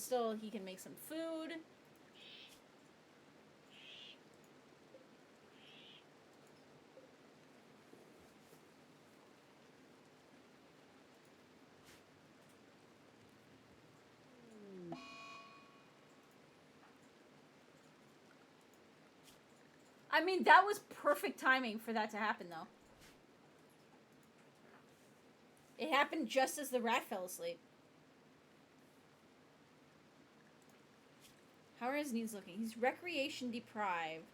still, he can make some food. I mean, that was perfect timing for that to happen, though. It happened just as the rat fell asleep. How are his needs looking? He's recreation deprived.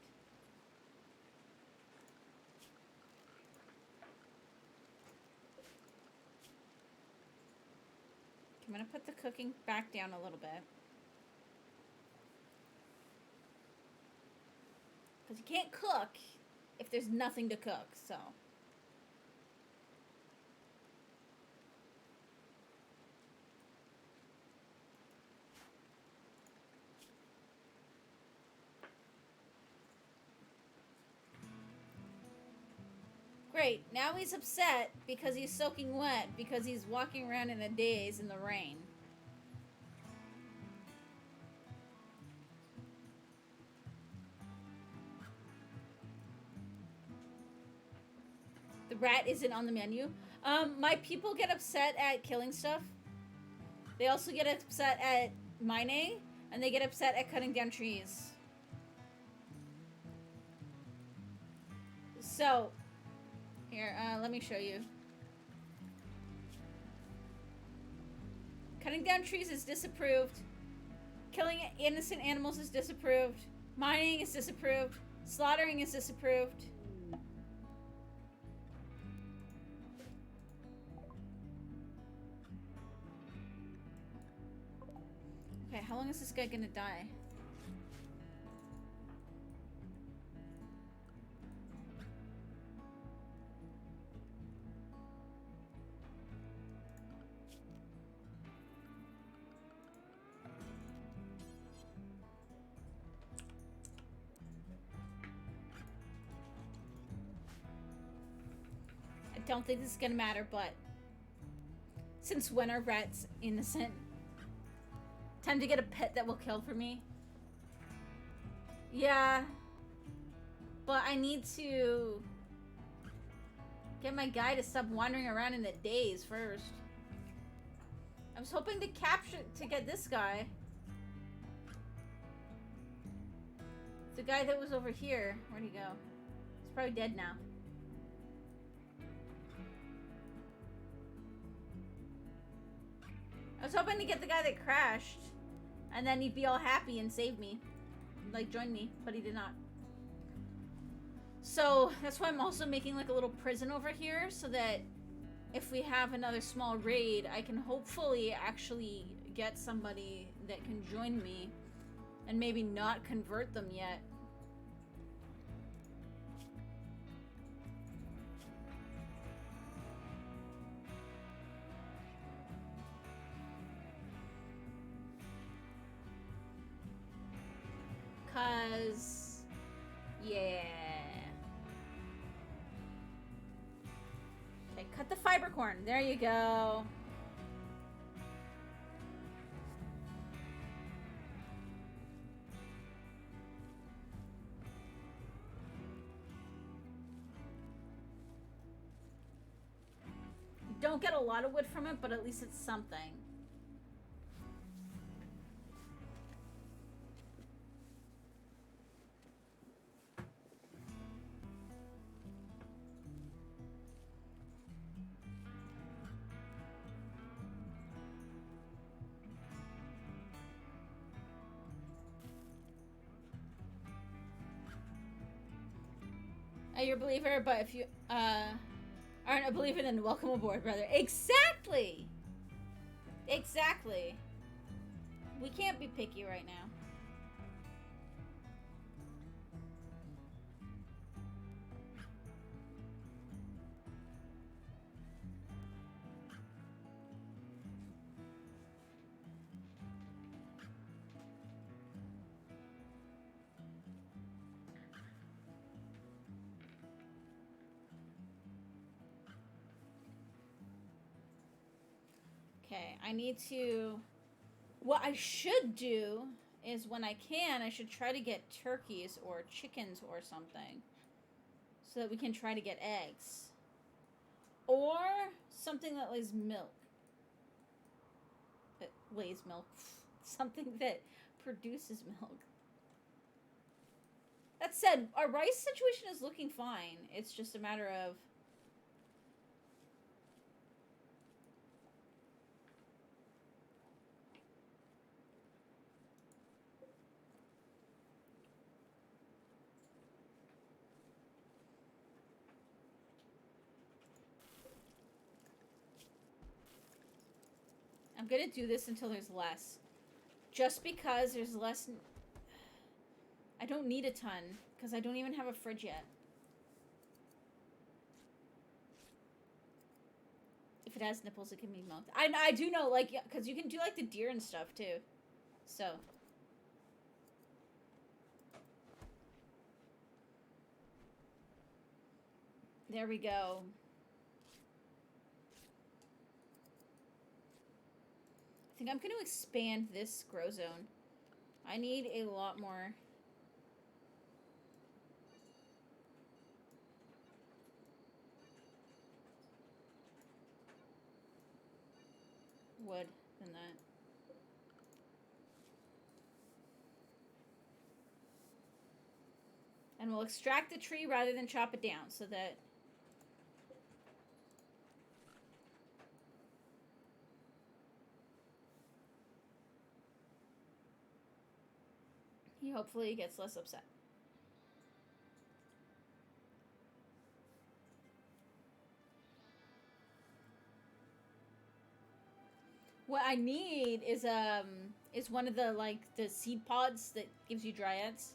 I'm gonna put the cooking back down a little bit. Because you can't cook if there's nothing to cook, so. Great, now he's upset because he's soaking wet because he's walking around in a daze in the rain. The rat isn't on the menu. My people get upset at killing stuff. They also get upset at mining, and they get upset at cutting down trees. So, here, let me show you. Cutting down trees is disapproved. Killing innocent animals is disapproved. Mining is disapproved. Slaughtering is disapproved. Okay, how long is this guy gonna die? I don't think this is gonna matter, but since when are rats innocent? Time to get a pet that will kill for me. Yeah. But I need to get my guy to stop wandering around in the daze first. I was hoping to get this guy. The guy that was over here. Where'd he go? He's probably dead now. I was hoping to get the guy that crashed. And then he'd be all happy and save me. Like, join me. But he did not. So, that's why I'm also making like a little prison over here. So that if we have another small raid, I can hopefully actually get somebody that can join me. And maybe not convert them yet. Cause, yeah. Okay, cut the fiber corn. There you go. You don't get a lot of wood from it, but at least it's something. You're a believer, but if you aren't a believer, then welcome aboard, brother. Exactly! Exactly. We can't be picky right now. Okay, I need to What I should do is when I can, I should try to get turkeys or chickens or something. So that we can try to get eggs. Or something that lays milk. That lays milk. Something that produces milk. That said, our rice situation is looking fine. It's just a matter of... I'm gonna do this until there's less. Just because there's less... I don't need a ton, because I don't even have a fridge yet. If it has nipples, it can be milked. I do know, like, because you can do, like, the deer and stuff, too. So. There we go. I think I'm going to expand this grow zone. I need a lot more... wood than that. And we'll extract the tree rather than chop it down so that he hopefully gets less upset. What I need is one of the, like, the seed pods that gives you dryads.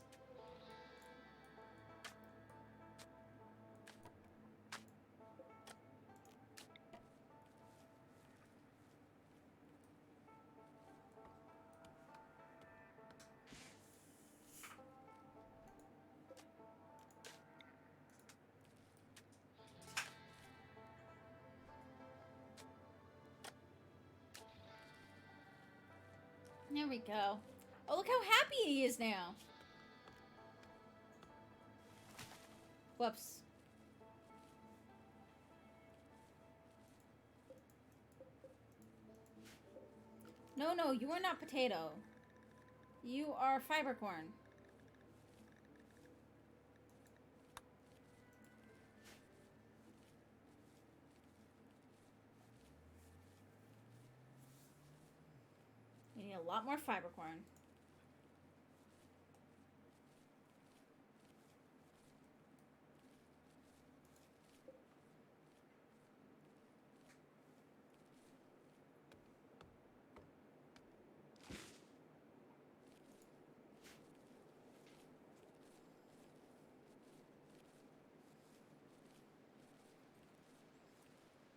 There we go. Oh, look how happy he is now. Whoops. No, no, you are not potato. You are fiber corn. You need a lot more fiber corn.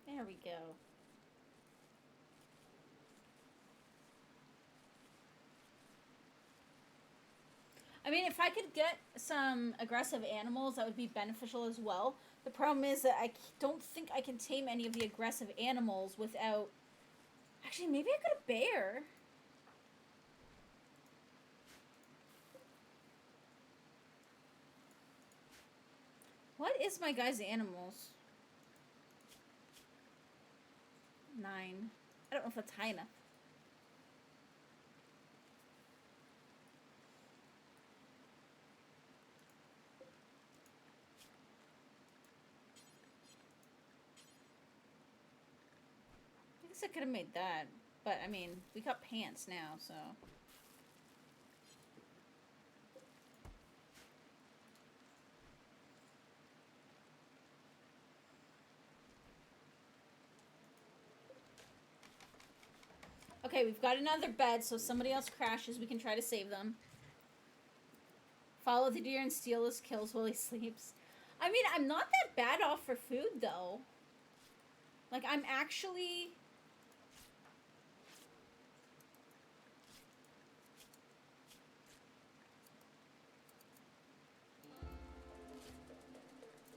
There we go. I mean, if I could get some aggressive animals, that would be beneficial as well. The problem is that I don't think I can tame any of the aggressive animals without... Actually, maybe I could a bear. What is my guy's animals? 9. I don't know if that's high enough. I guess I could have made that. But, I mean, we got pants now, so... Okay, we've got another bed, so if somebody else crashes, we can try to save them. Follow the deer and steal his kills while he sleeps. I mean, I'm not that bad off for food, though. Like, I'm actually...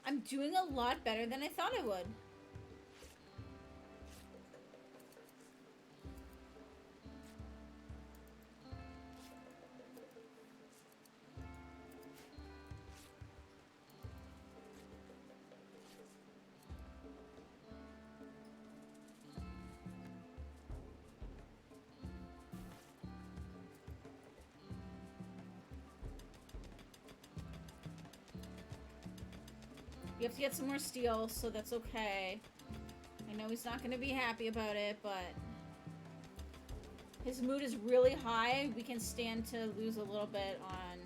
I'm doing a lot better than I thought I would. We have to get some more steel, so that's okay. I know he's not going to be happy about it, but his mood is really high. We can stand to lose a little bit on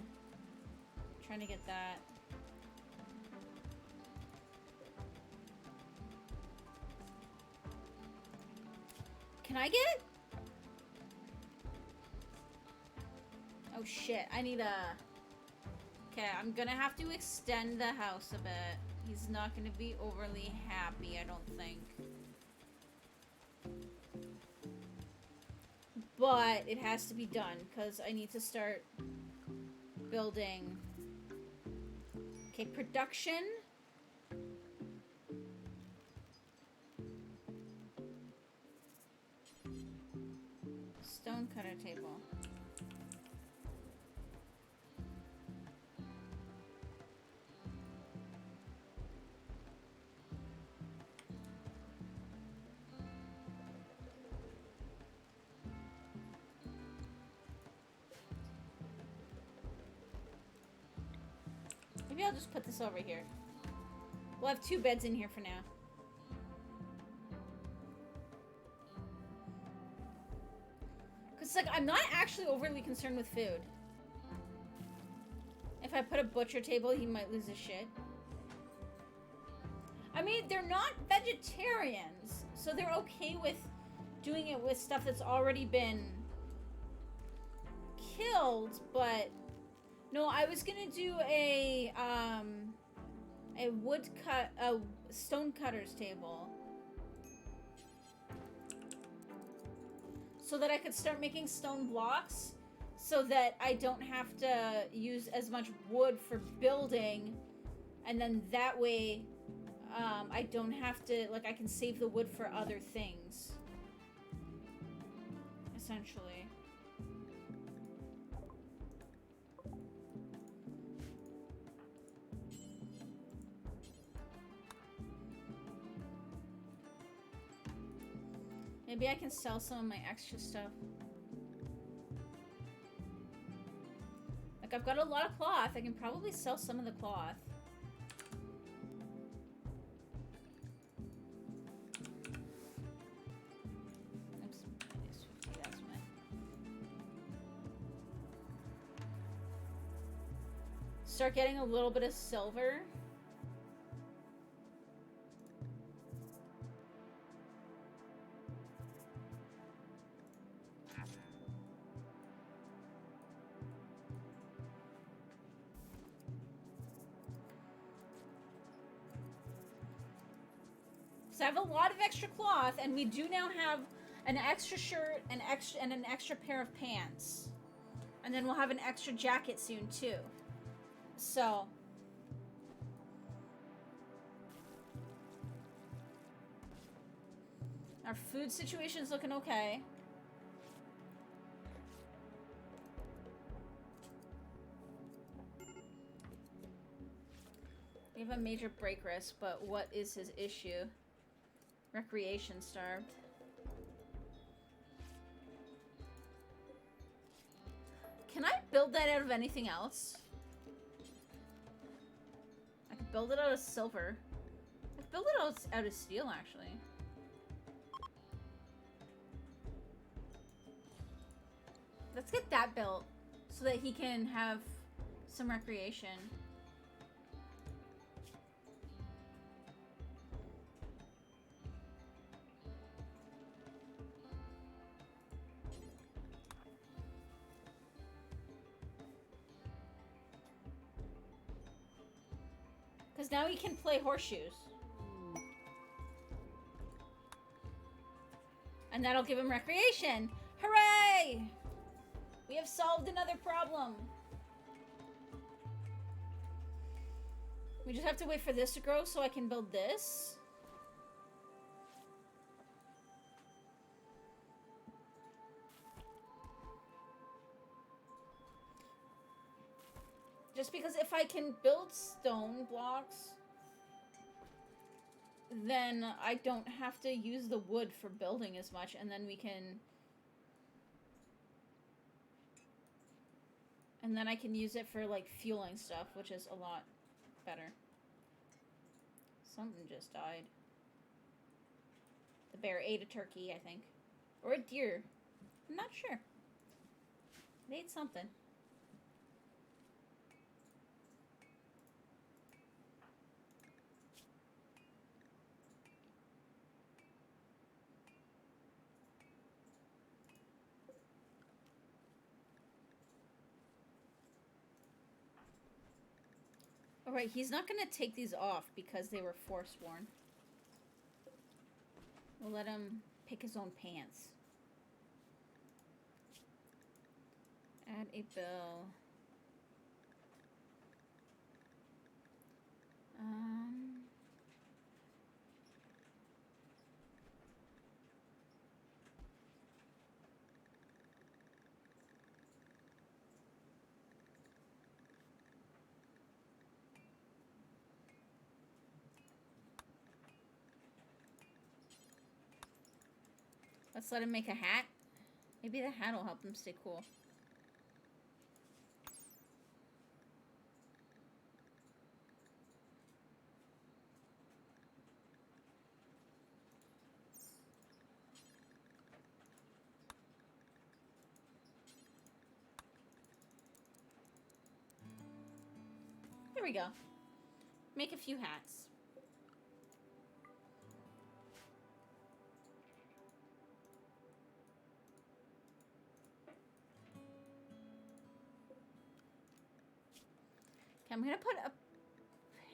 trying to get that. Can I get... Oh shit, I need a... Okay, I'm gonna have to extend the house a bit. He's not gonna be overly happy, I don't think. But it has to be done, because I need to start building. Okay, production. Stone cutter table. Maybe I'll just put this over here. We'll have 2 beds in here for now. Because, like, I'm not actually overly concerned with food. If I put a butcher table, he might lose his shit. I mean, they're not vegetarians, so they're okay with doing it with stuff that's already been killed, but... No, I was gonna do a stone cutter's table. So that I could start making stone blocks, so that I don't have to use as much wood for building, and then that way, I don't have to, like, I can save the wood for other things. Essentially. Maybe I can sell some of my extra stuff. Like, I've got a lot of cloth. I can probably sell some of the cloth. Oops. That's start getting a little bit of silver. I have a lot of extra cloth, and we do now have an extra shirt, an extra pair of pants. And then we'll have an extra jacket soon, too. So... Our food situation's looking okay. We have a major break risk, but what is his issue? Recreation starved. Can I build that out of anything else? I could build it out of silver. I could build it out of steel, actually. Let's get that built so that he can have some recreation. Because now he can play horseshoes. And that'll give him recreation. Hooray! We have solved another problem. We just have to wait for this to grow so I can build this. Just because if I can build stone blocks, then I don't have to use the wood for building as much, and then we can... And then I can use it for, like, fueling stuff, which is a lot better. Something just died. The bear ate a turkey, I think. Or a deer. I'm not sure. It ate something. Alright, he's not gonna take these off because they were forsworn. We'll let him pick his own pants. Add a bill. Let's let him make a hat. Maybe the hat will help him stay cool. There we go. Make a few hats. Okay, I'm gonna put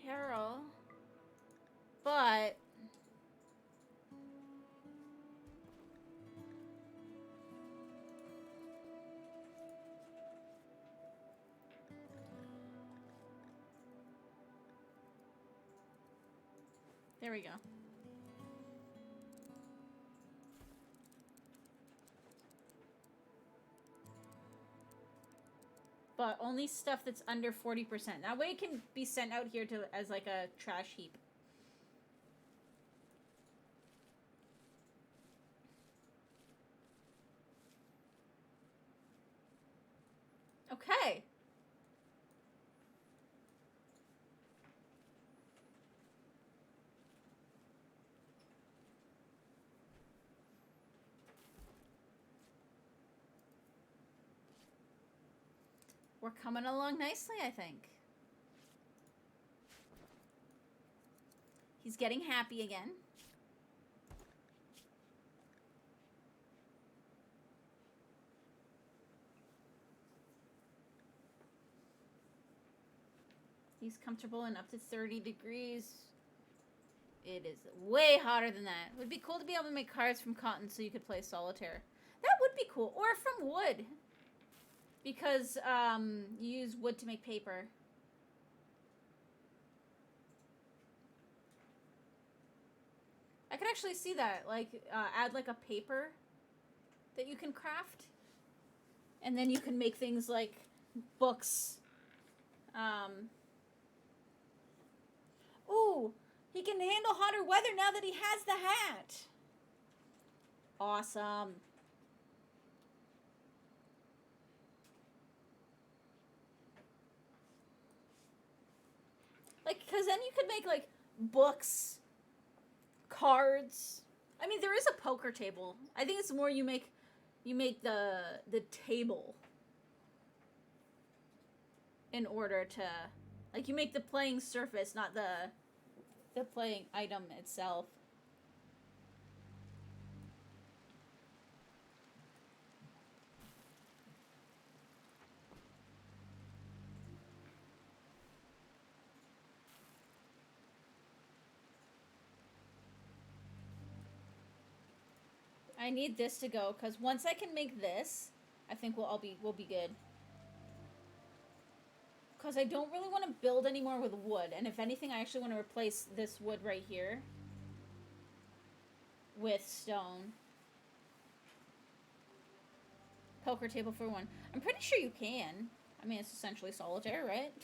apparel, but there we go. But only stuff that's under 40%. That way it can be sent out here to as like a trash heap. Okay. We're coming along nicely, I think. He's getting happy again. He's comfortable in up to 30 degrees. It is way hotter than that. It would be cool to be able to make cards from cotton so you could play solitaire. That would be cool. Or from wood. Because you use wood to make paper. I could actually see that. Like, add like a paper that you can craft. And then you can make things like books. Ooh, he can handle hotter weather now that he has the hat. Awesome. Like, because then you could make, like, books, cards. I mean, there is a poker table. I think it's more you make the table in order to, like, you make the playing surface, not the playing item itself. I need this to go, because once I can make this, I think we'll be good. Because I don't really want to build anymore with wood. And if anything, I actually want to replace this wood right here with stone. Poker table for one. I'm pretty sure you can. I mean, it's essentially solitaire, right?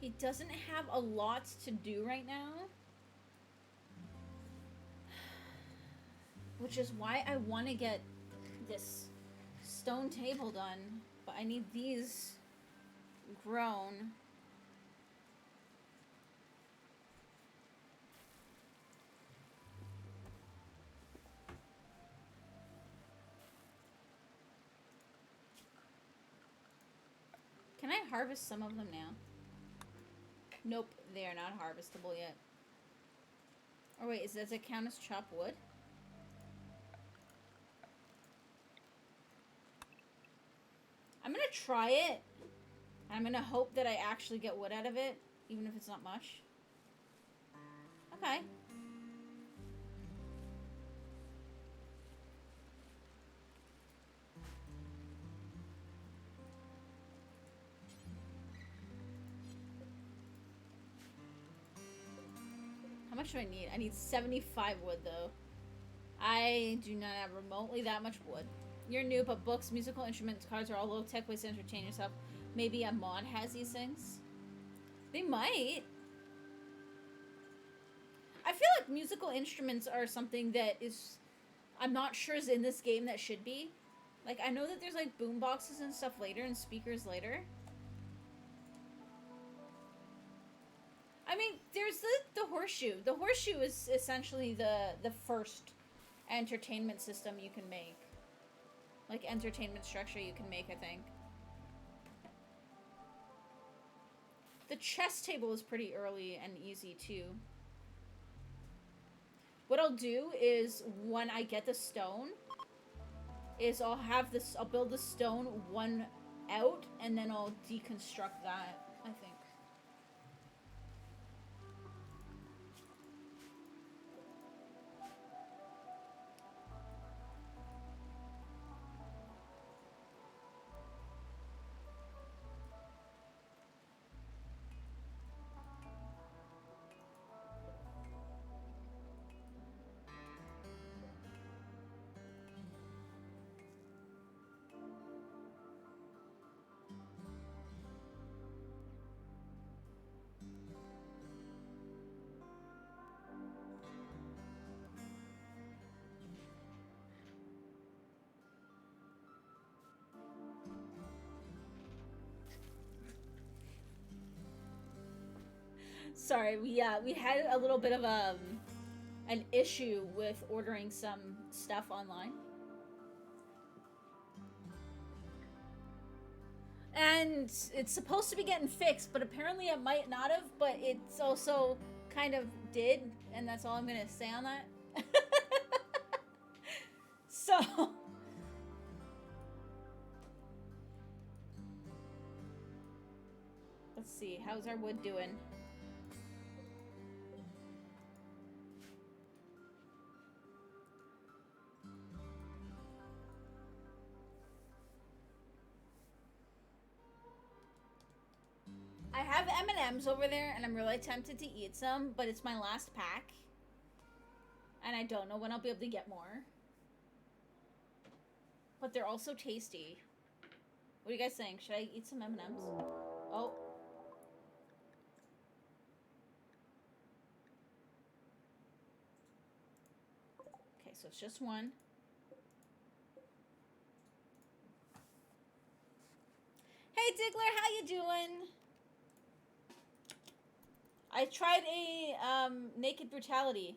He doesn't have a lot to do right now. Which is why I want to get this stone table done. But I need these grown. Can I harvest some of them now? Nope, they are not harvestable yet. Oh wait, does it count as chopped wood? I'm gonna try it. I'm gonna hope that I actually get wood out of it, even if it's not much. Okay. How much do I need? I need 75 wood, though. I do not have remotely that much wood. You're new, but books, musical instruments, cards are all low-tech ways to entertain yourself. Maybe a mod has these things? They might. I feel like musical instruments are something that is... I'm not sure is in this game that should be. Like, I know that there's, like, boom boxes and stuff later and speakers later. I mean, there's the horseshoe. The horseshoe is essentially the first entertainment system you can make. Like, entertainment structure you can make, I think. The chess table is pretty early and easy, too. What I'll do is, when I get the stone, is I'll build the stone one out, and then I'll deconstruct that, I think. Sorry, we had a little bit of an issue with ordering some stuff online. And it's supposed to be getting fixed, but apparently it might not have, but it's also kind of did, and that's all I'm gonna say on that. So... Let's see, how's our wood doing? I have M&Ms over there, and I'm really tempted to eat some, but it's my last pack. And I don't know when I'll be able to get more. But they're also tasty. What do you guys think? Should I eat some M&Ms? Oh. Okay, so it's just one. Hey, Diggler, how you doing? I tried a naked brutality.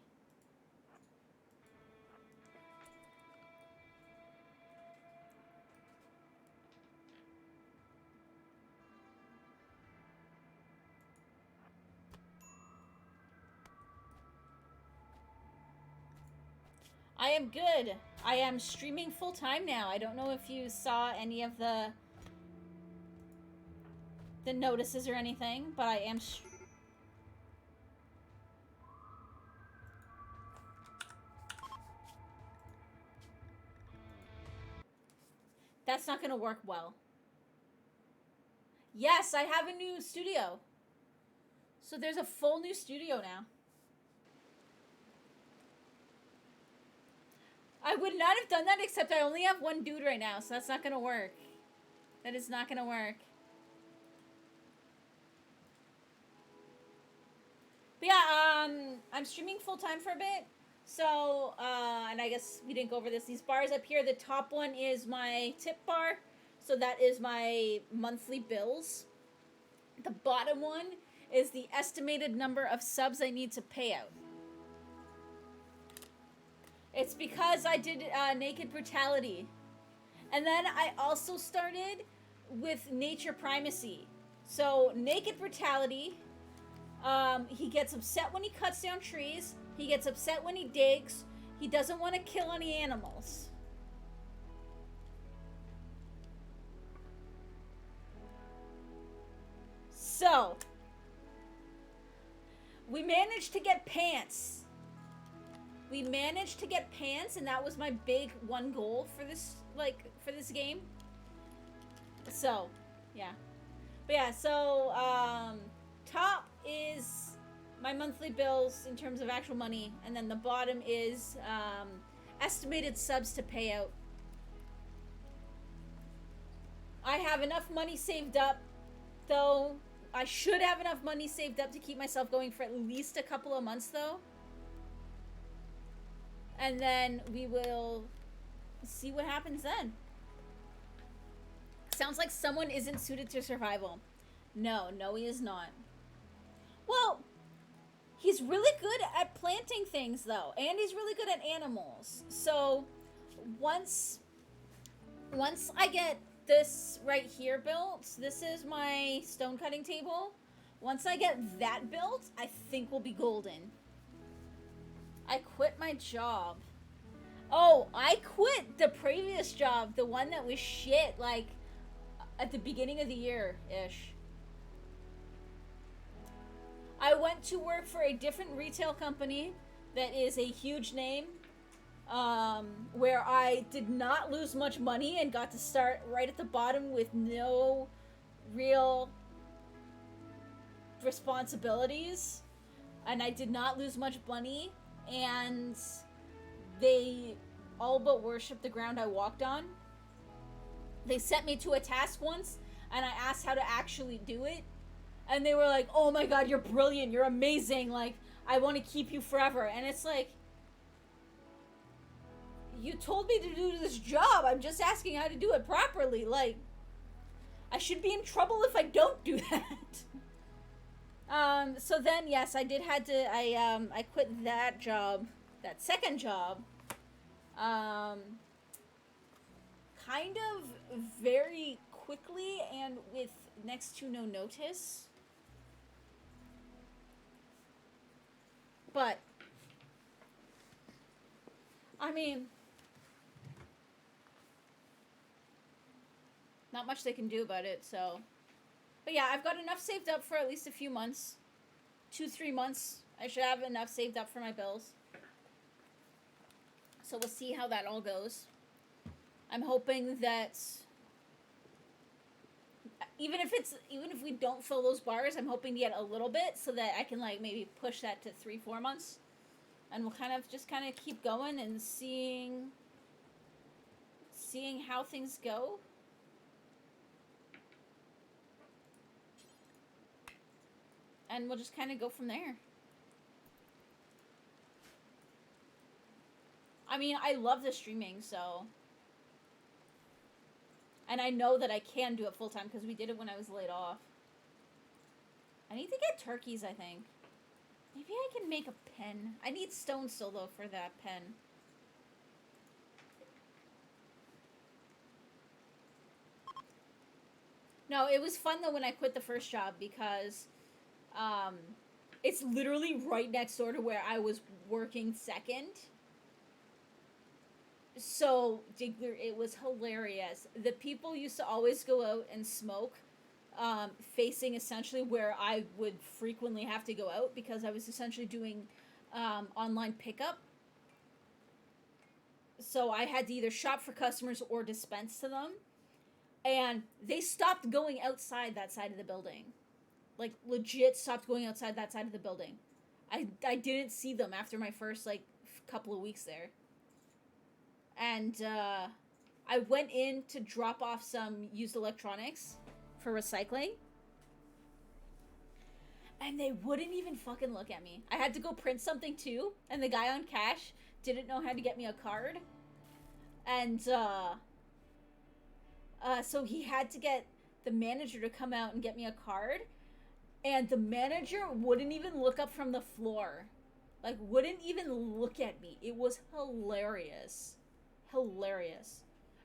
I am good. I am streaming full time now. I don't know if you saw any of the notices or anything, but I am That's not gonna work well. Yes, I have a new studio. So there's a full new studio now. I would not have done that, except I only have one dude right now, so that's not gonna work. That is not gonna work. I'm streaming full time for a bit. So, and I guess we didn't go over this. These bars up here, the top one is my tip bar. So that is my monthly bills. The bottom one is the estimated number of subs I need to pay out. It's because I did Naked Brutality. And then I also started with Nature Primacy. So, Naked Brutality, he gets upset when he cuts down trees. He gets upset when he digs. He doesn't want to kill any animals. So, we managed to get pants. We managed to get pants, and that was my big one goal for this, for this game. So, yeah. But yeah, so, top is my monthly bills in terms of actual money, and then the bottom is, estimated subs to pay out. I have enough money saved up, though. I should have enough money saved up to keep myself going for at least a couple of months, though. And then we will see what happens then. Sounds like someone isn't suited to survival. No, he is not. Well, he's really good at planting things, though. And he's really good at animals. So, once I get this right here built, this is my stone cutting table. Once I get that built, I think we'll be golden. I quit my job. Oh, I quit the previous job, the one that was shit, like, at the beginning of the year-ish. I went to work for a different retail company that is a huge name, where I did not lose much money and got to start right at the bottom with no real responsibilities. And I did not lose much money, and they all but worshipped the ground I walked on. They sent me to a task once, and I asked how to actually do it. And they were like, oh my god, you're brilliant, you're amazing, like, I want to keep you forever. And it's like, you told me to do this job, I'm just asking how to do it properly, like, I should be in trouble if I don't do that. So then, yes, I quit that job, that second job, kind of very quickly and with next to no notice. But, I mean, not much they can do about it, so. But yeah, I've got enough saved up for at least a few months. 2-3 months. I should have enough saved up for my bills. So we'll see how that all goes. I'm hoping that even if we don't fill those bars, I'm hoping to get a little bit so that I can, like, maybe push that to 3-4 months. And we'll kind of keep going and seeing how things go. And we'll just kind of go from there. I mean, I love the streaming, so. And I know that I can do it full time because we did it when I was laid off. I need to get turkeys, I think. Maybe I can make a pen. I need stone still, though, for that pen. No, it was fun, though, when I quit the first job because it's literally right next door to where I was working second. So, it was hilarious. The people used to always go out and smoke, facing essentially where I would frequently have to go out because I was essentially doing online pickup. So I had to either shop for customers or dispense to them. And they stopped going outside that side of the building. Like, legit stopped going outside that side of the building. I didn't see them after my first, like, couple of weeks there. And I went in to drop off some used electronics for recycling. And they wouldn't even fucking look at me. I had to go print something too, and the guy on cash didn't know how to get me a card. And, so he had to get the manager to come out and get me a card. And the manager wouldn't even look up from the floor. Like, wouldn't even look at me. It was hilarious. Hilarious.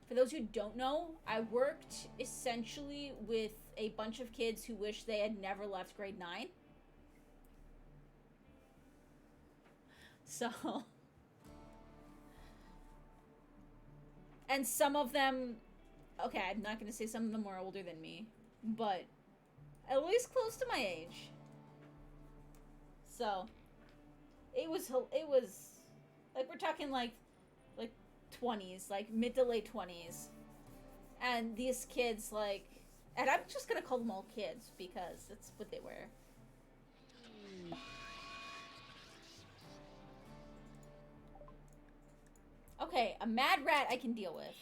For those who don't know, I worked essentially with a bunch of kids who wish they had never left grade 9. So... And some of them... Okay, I'm not going to say some of them were older than me. But at least close to my age. So... It was... Like, we're talking, like 20s. Like, mid to late 20s. And these kids, like... And I'm just going to call them all kids. Because that's what they were. Okay, a mad rat I can deal with.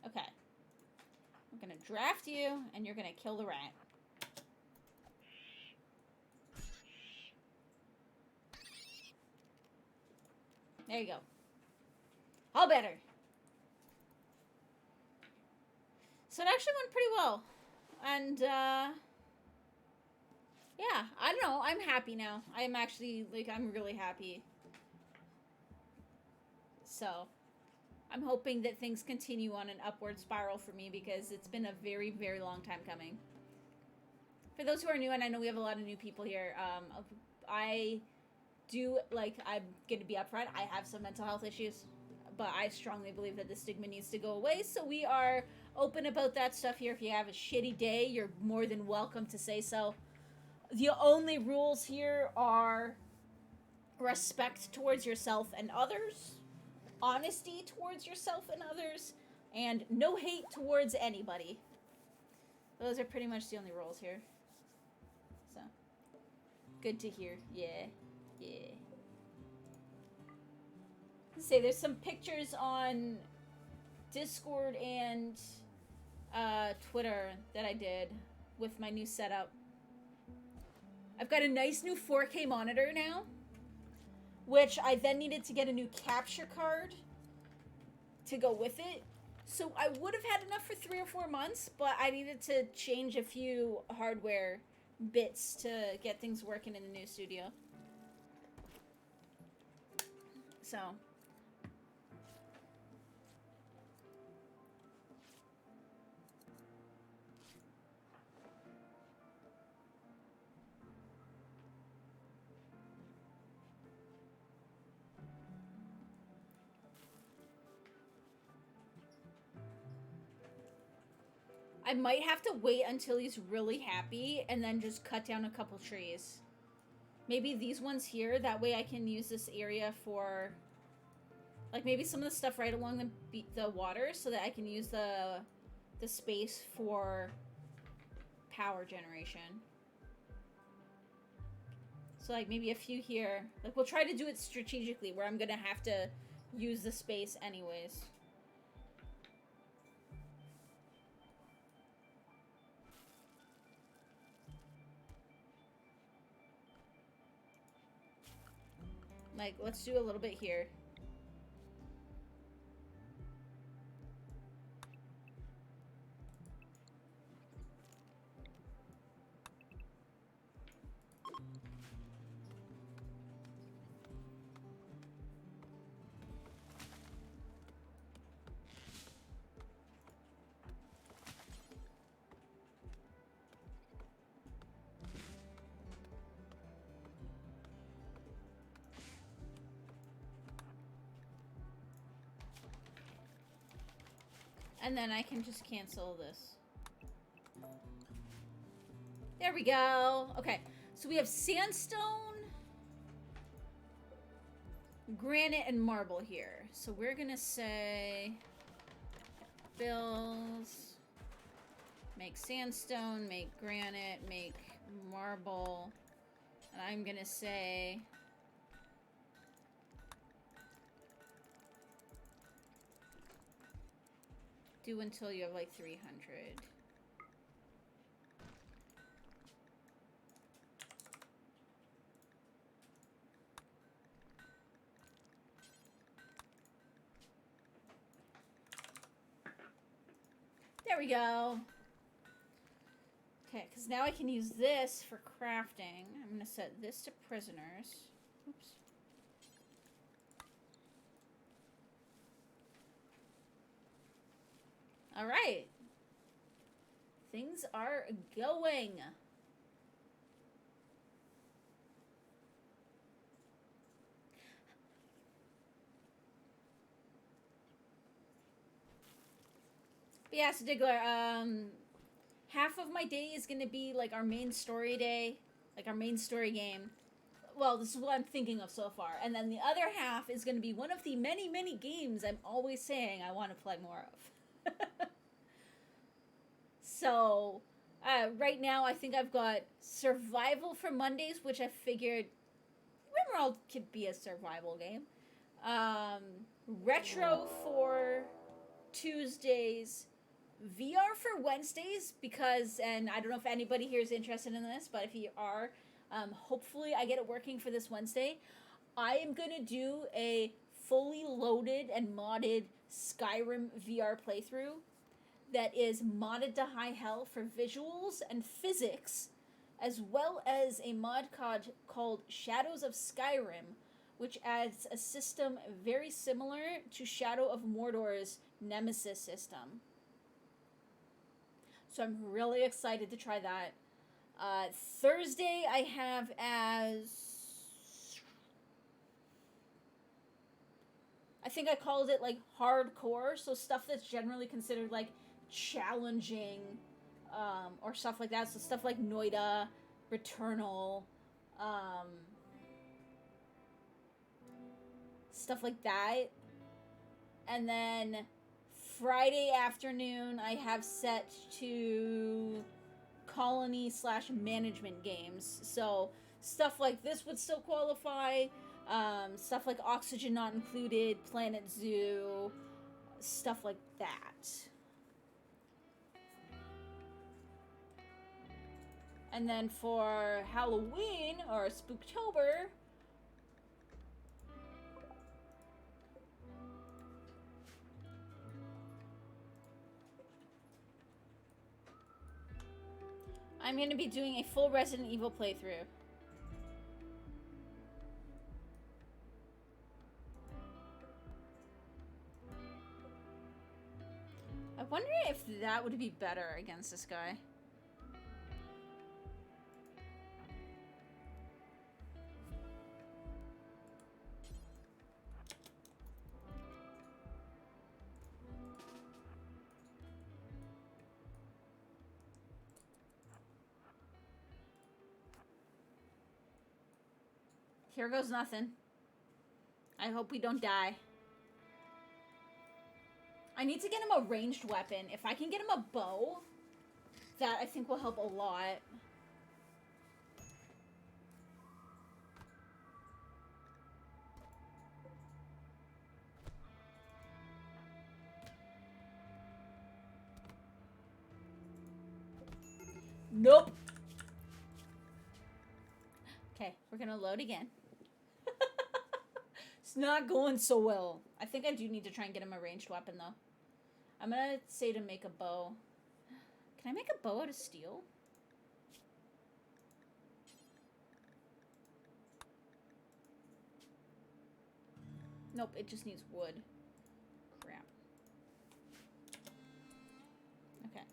Okay. I'm gonna draft you, and you're gonna kill the rat. There you go. All better. So it actually went pretty well. And, yeah, I don't know. I'm happy now. I'm actually, like, I'm really happy. So, I'm hoping that things continue on an upward spiral for me because it's been a very, very long time coming. For those who are new, and I know we have a lot of new people here, I do, like, I'm going to be upfront. I have some mental health issues, but I strongly believe that the stigma needs to go away, so we are open about that stuff here. If you have a shitty day, you're more than welcome to say so. The only rules here are respect towards yourself and others, honesty towards yourself and others, and no hate towards anybody. Those are pretty much the only rules here. So, good to hear. Yeah. Yeah. Say there's some pictures on Discord and Twitter that I did with my new setup. I've got a nice new 4K monitor now, which I then needed to get a new capture card to go with it. So I would have had enough for 3 or 4 months, but I needed to change a few hardware bits to get things working in the new studio. So... I might have to wait until he's really happy and then just cut down a couple trees. Maybe these ones here, that way I can use this area for... Like, maybe some of the stuff right along the water so that I can use the space for power generation. So, like, maybe a few here. Like, we'll try to do it strategically where I'm gonna have to use the space anyways. Like, let's do a little bit here. And then I can just cancel this. There we go. Okay, so we have sandstone, granite, and marble here. So we're gonna say bills, make sandstone, make granite, make marble, and I'm gonna say Do until you have like 300. There we go. Okay, because now I can use this for crafting. I'm going to set this to prisoners. Oops. All right. Things are going. But yeah, so Diggler, half of my day is going to be like our main story day, like our main story game. Well, this is what I'm thinking of so far. And then the other half is going to be one of the many, many games I'm always saying I want to play more of. So, right now I think I've got survival for Mondays, which I figured Rimworld could be a survival game. Retro for Tuesdays, VR for Wednesdays, because, and I don't know if anybody here is interested in this, but if you are, hopefully I get it working for this Wednesday. I am going to do a fully loaded and modded Skyrim VR playthrough that is modded to high hell for visuals and physics, as well as a mod called Shadows of Skyrim, which adds a system very similar to Shadow of Mordor's Nemesis system. So I'm really excited to try that. Thursday I have as... I think I called it like hardcore, so stuff that's generally considered like challenging, or stuff like that. So stuff like Noida, Returnal, stuff like that. And then Friday afternoon I have set to colony/management games. So stuff like this would still qualify. Stuff like Oxygen Not Included, Planet Zoo, stuff like that. And then for Halloween or Spooktober, I'm going to be doing a full Resident Evil playthrough. I wonder if that would be better against this guy. Here goes nothing. I hope we don't die. I need to get him a ranged weapon. If I can get him a bow, that I think will help a lot. Nope. Okay, we're gonna load again. It's not going so well. I think I do need to try and get him a ranged weapon, though. I'm gonna say to make a bow. Can I make a bow out of steel? Nope, it just needs wood. Crap. Okay.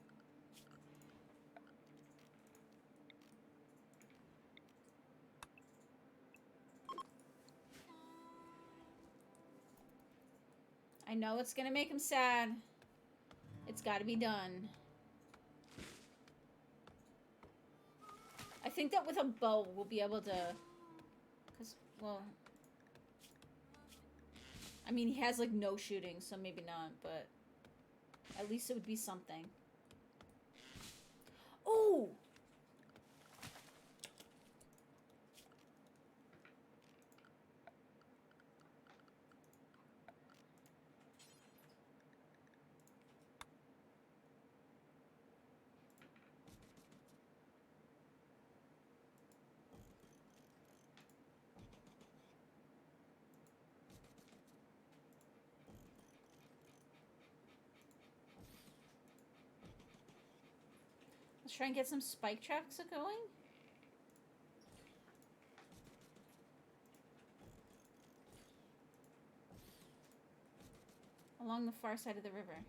I know it's gonna make him sad. It's gotta be done. I think that with a bow, we'll be able to... Because, well... I mean, he has, like, no shooting, so maybe not, but... At least it would be something. Oh! Let's try and get some spike tracks going. Along the far side of the river.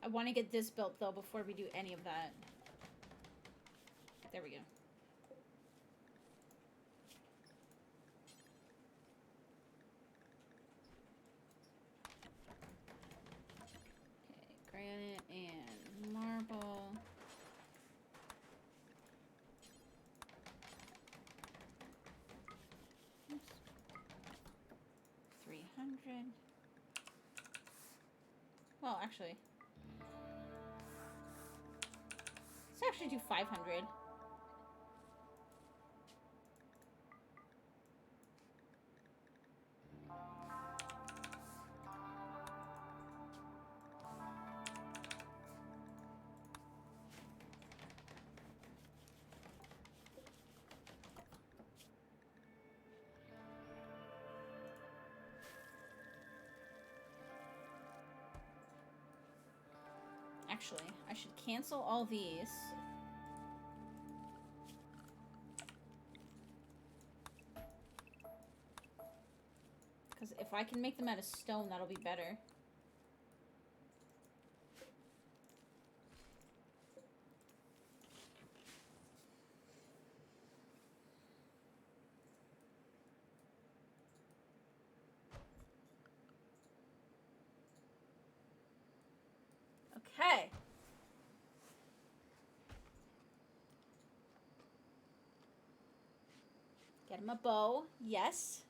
I want to get this built, though, before we do any of that. There we go. Okay, granite and marble. Oops. 300. Well, actually... let's actually do 500. Actually, I should cancel all these. Because if I can make them out of stone, that'll be better. Okay. Get him a bow. Yes.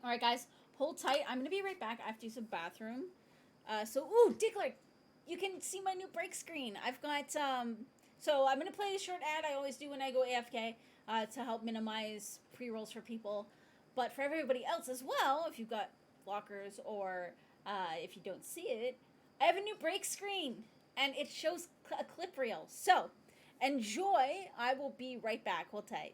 Alright, guys. Hold tight. I'm going to be right back. I have to use the bathroom. Ooh, Dickler, you can see my new break screen. I've got, so I'm going to play a short ad I always do when I go AFK to help minimize pre-rolls for people. But for everybody else as well, if you've got blockers or if you don't see it, I have a new break screen. And it shows a clip reel. So, enjoy. I will be right back. Hold tight.